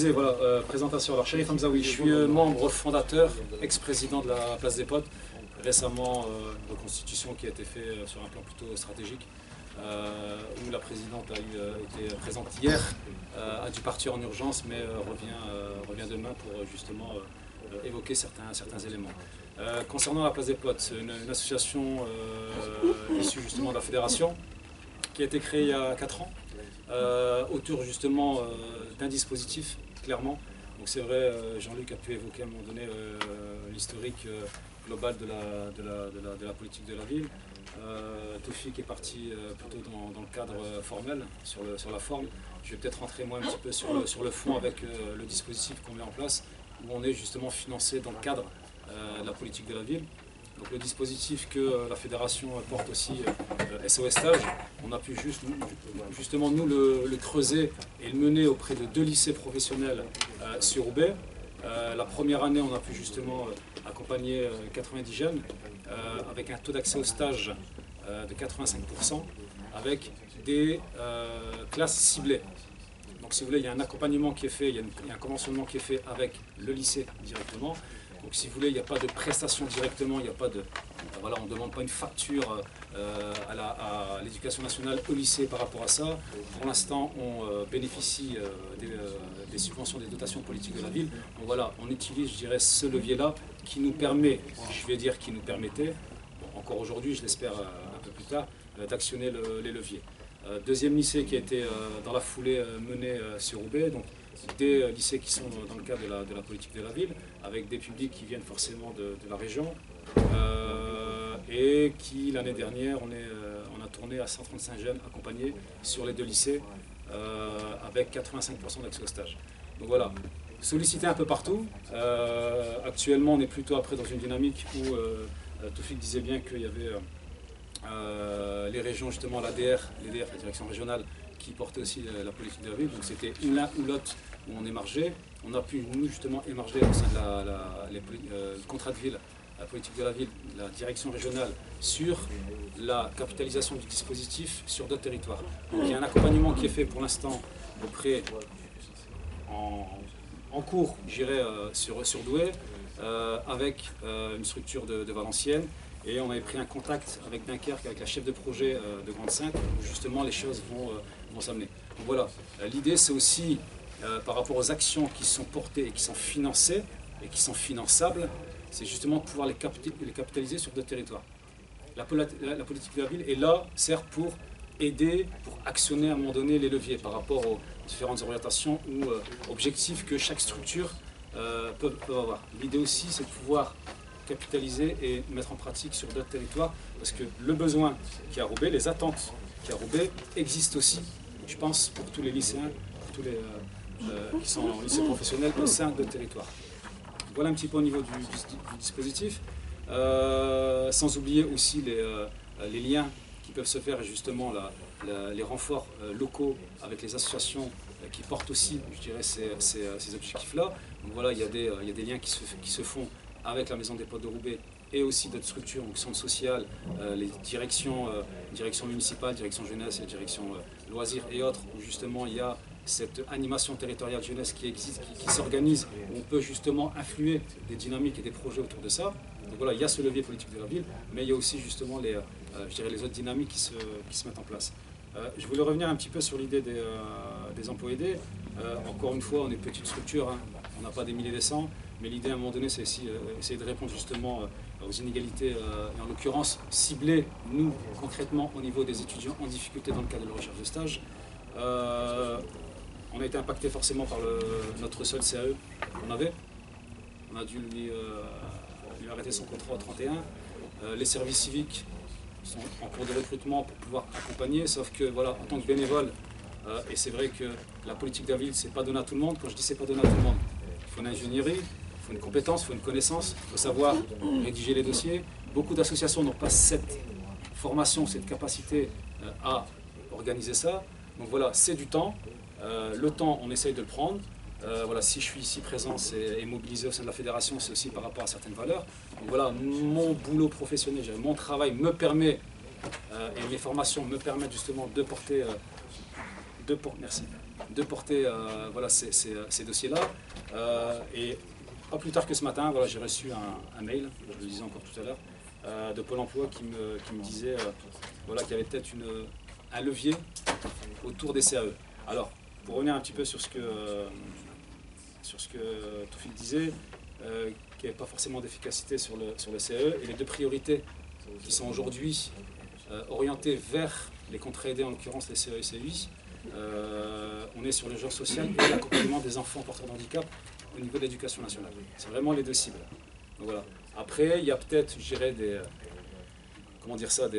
disais, voilà, présentation. Alors, Cherif Hamzaoui, je suis membre fondateur, ex-président de la Place des Potes. Récemment, une reconstitution qui a été faite sur un plan plutôt stratégique, où la présidente a été présente hier, a dû partir en urgence, mais revient demain pour justement évoquer certains éléments. Concernant la Place des Potes, c'est une association issue justement de la fédération, qui a été créée il y a 4 ans, autour justement d'un dispositif, clairement. Donc c'est vrai, Jean-Luc a pu évoquer à un moment donné l'historique global de la politique de la ville. Toufik est parti plutôt dans le cadre formel, sur la forme. Je vais peut-être rentrer moi un petit peu sur le fond avec le dispositif qu'on met en place, où on est justement financé dans le cadre de la politique de la ville. Donc le dispositif que la fédération porte aussi, SOS Stage, on a pu justement nous le creuser et le mener auprès de 2 lycées professionnels sur Roubaix. La première année, on a pu justement accompagner 90 jeunes avec un taux d'accès au stage de 85%, avec des classes ciblées. Donc si vous voulez, il y a un accompagnement qui est fait, il y a un conventionnement qui est fait avec le lycée directement. Donc si vous voulez, il n'y a pas de prestation directement, il n'y a pas de, voilà, on ne demande pas une facture à l'éducation nationale au lycée par rapport à ça. Pour l'instant, on bénéficie des subventions, des dotations politiques de la ville. Donc voilà, on utilise, je dirais, ce levier-là qui nous permet, je vais dire qui nous permettait, bon, encore aujourd'hui, je l'espère un peu plus tard, d'actionner les leviers. Deuxième lycée qui a été dans la foulée mené sur Roubaix, donc des lycées qui sont dans le cadre de la politique de la ville, avec des publics qui viennent forcément de la région, et qui l'année dernière, on a tourné à 135 jeunes accompagnés sur les 2 lycées, avec 85% d'accès au stage. Donc voilà, sollicité un peu partout. Actuellement, on est plutôt après dans une dynamique où Toufik disait bien qu'il y avait les régions, justement l'ADR, la direction régionale, qui portait aussi la politique de la ville. Donc c'était l'un ou l'autre où on émargeait. On a pu, nous, justement, émarger au sein de le contrat de ville, la politique de la ville, la direction régionale, sur la capitalisation du dispositif sur d'autres territoires. Donc il y a un accompagnement qui est fait pour l'instant auprès, en cours, j'irai sur Douai, avec une structure de Valenciennes. Et on avait pris un contact avec Dunkerque, avec la chef de projet de Grande Sainte, où justement les choses vont s'amener. Donc voilà, l'idée c'est aussi, par rapport aux actions qui sont portées et qui sont financées, et qui sont finançables, c'est justement de pouvoir les capitaliser sur d'autres territoires. La politique de la ville est là, certes, pour aider, pour actionner à un moment donné les leviers par rapport aux différentes orientations ou objectifs que chaque structure peut avoir. L'idée aussi c'est de pouvoir capitaliser et mettre en pratique sur d'autres territoires, parce que le besoin qui est à Roubaix, les attentes qui est à Roubaix existent aussi, je pense, pour tous les lycéens, pour tous les qui sont en lycée professionnel au sein de territoires. Voilà un petit peu au niveau du dispositif, sans oublier aussi les liens qui peuvent se faire, et justement les renforts locaux avec les associations qui portent aussi, je dirais, ces objectifs-là. Donc voilà, il y a des liens qui se font avec la Maison des Potes de Roubaix et aussi d'autres structures, donc centres sociaux, les directions municipales, direction jeunesse et direction loisirs et autres, où justement il y a cette animation territoriale jeunesse qui existe, qui s'organise, où on peut justement influer des dynamiques et des projets autour de ça. Donc voilà, il y a ce levier politique de la ville, mais il y a aussi justement les autres dynamiques qui se mettent en place. Je voulais revenir un petit peu sur l'idée des emplois aidés. Encore une fois, on est une petite structure, hein, on n'a pas des milliers et des cents. Mais l'idée à un moment donné, c'est aussi essayer de répondre justement aux inégalités, et en l'occurrence cibler, nous, concrètement, au niveau des étudiants en difficulté dans le cadre de la recherche de stage. On a été impacté forcément par notre seul CAE qu'on avait. On a dû lui arrêter son contrat au 31. Les services civiques sont en cours de recrutement pour pouvoir accompagner, sauf que voilà, en tant que bénévole, et c'est vrai que la politique de la ville, c'est pas donné à tout le monde. Quand je dis c'est pas donné à tout le monde, il faut une ingénierie, il faut une compétence, il faut une connaissance, il faut savoir rédiger les dossiers. Beaucoup d'associations n'ont pas cette formation, cette capacité à organiser ça. Donc voilà, c'est du temps. Le temps, on essaye de le prendre. Voilà, si je suis ici présent et mobilisé au sein de la fédération, c'est aussi par rapport à certaines valeurs. Donc voilà, mon boulot professionnel, mon travail me permet, et mes formations me permettent justement de porter, de porter voilà, ces dossiers-là. Et pas plus tard que ce matin, voilà, j'ai reçu un mail, je le disais encore tout à l'heure, de Pôle emploi qui me disait voilà, qu'il y avait peut-être un levier autour des CAE. Alors, pour revenir un petit peu sur ce que Toufik disait, qu'il n'y avait pas forcément d'efficacité sur le CAE, et les deux priorités qui sont aujourd'hui orientées vers les contrats aidés, en l'occurrence les CAE et CUI, on est sur l'urgence sociale et l'accompagnement des enfants porteurs de handicap au niveau de l'éducation nationale. C'est vraiment les deux cibles. Donc, voilà. Après, il y a peut-être, je dirais, comment dire ça,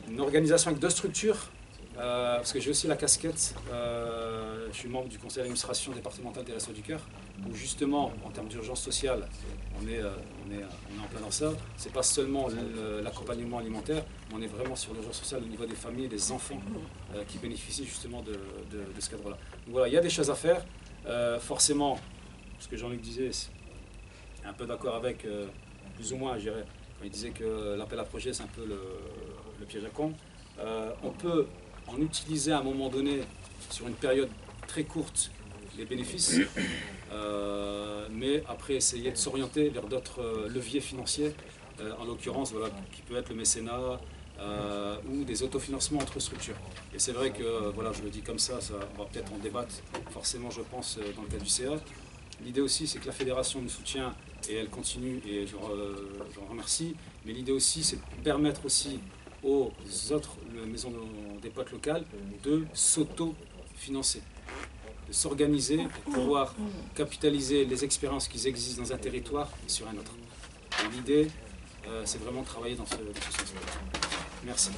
une organisation avec deux structures, parce que j'ai aussi la casquette, je suis membre du conseil d'administration départemental des Restos du Cœur, où justement, en termes d'urgence sociale, on est en plein dans ça. C'est pas seulement l'accompagnement alimentaire, mais on est vraiment sur l'urgence sociale au niveau des familles et des enfants qui bénéficient justement de ce cadre-là. Donc voilà, il y a des choses à faire. Forcément, ce que Jean-Luc disait, c'est un peu d'accord avec, plus ou moins, je dirais, quand il disait que l'appel à projet, c'est un peu le piège à con. On peut en utiliser à un moment donné, sur une période très courte, les bénéfices, mais après essayer de s'orienter vers d'autres leviers financiers, en l'occurrence, voilà, qui peut être le mécénat ou des autofinancements entre structures. Et c'est vrai que, voilà, je le dis comme ça, on va peut-être en débattre forcément, je pense, dans le cas du CA. L'idée aussi, c'est que la fédération nous soutient et elle continue, et je remercie, mais l'idée aussi, c'est de permettre aussi aux autres maisons des potes locales de s'auto-financer, de s'organiser pour pouvoir capitaliser les expériences qui existent dans un territoire et sur un autre. L'idée, c'est vraiment de travailler dans ce sens-là. Merci.